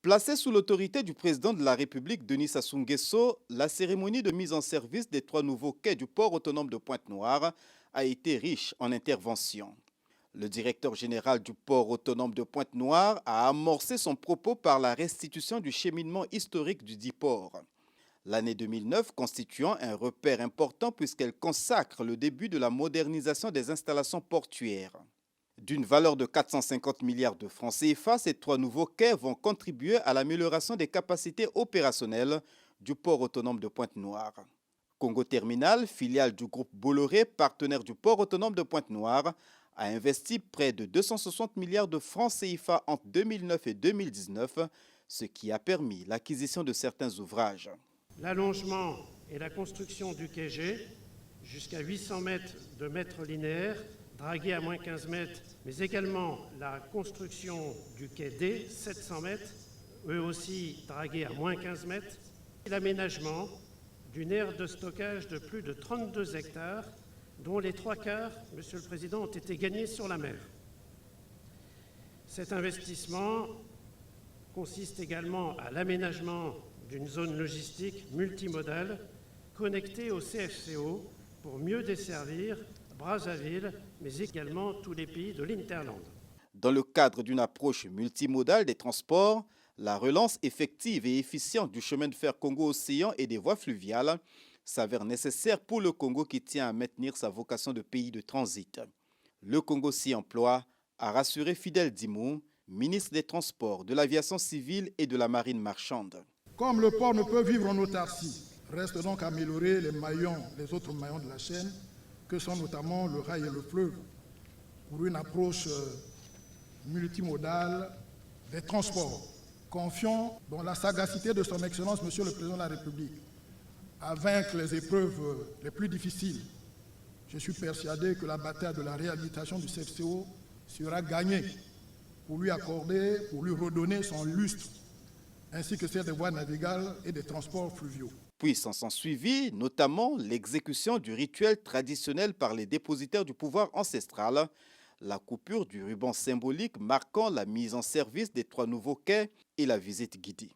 Placée sous l'autorité du président de la République, Denis Sassou Nguesso, la cérémonie de mise en service des 3 nouveaux quais du port autonome de Pointe-Noire a été riche en interventions. Le directeur général du port autonome de Pointe-Noire a amorcé son propos par la restitution du cheminement historique du dit port. L'année 2009 constituant un repère important puisqu'elle consacre le début de la modernisation des installations portuaires. D'une valeur de 450 milliards de francs CFA, ces 3 nouveaux quais vont contribuer à l'amélioration des capacités opérationnelles du port autonome de Pointe-Noire. Congo Terminal, filiale du groupe Bolloré, partenaire du port autonome de Pointe-Noire, a investi près de 260 milliards de francs CFA entre 2009 et 2019, ce qui a permis l'acquisition de certains ouvrages. L'allongement et la construction du quai G, jusqu'à 800 mètres de mètres linéaires, dragué à moins 15 mètres, mais également la construction du quai D, 700 mètres, eux aussi dragués à moins 15 mètres, et l'aménagement d'une aire de stockage de plus de 32 hectares, dont les 3/4, Monsieur le Président, ont été gagnés sur la mer. Cet investissement consiste également à l'aménagement d'une zone logistique multimodale connectée au CFCO pour mieux desservir Brazzaville, mais également tous les pays de l'Hinterland. Dans le cadre d'une approche multimodale des transports, la relance effective et efficiente du chemin de fer Congo-Océan et des voies fluviales s'avère nécessaire pour le Congo qui tient à maintenir sa vocation de pays de transit. Le Congo s'y emploie, a rassuré Fidèle Dimou, ministre des Transports, de l'Aviation civile et de la Marine marchande. Comme le port ne peut vivre en autarcie, reste donc à améliorer les autres maillons de la chaîne, que sont notamment le rail et le fleuve, pour une approche multimodale des transports. Confiant dans la sagacité de son Excellence, Monsieur le Président de la République, à vaincre les épreuves les plus difficiles. Je suis persuadé que la bataille de la réhabilitation du CFCO sera gagnée pour lui redonner son lustre, ainsi que celle des voies navigables et des transports fluviaux. Puis s'en suivit notamment l'exécution du rituel traditionnel par les dépositaires du pouvoir ancestral, la coupure du ruban symbolique marquant la mise en service des 3 nouveaux quais et la visite guidée.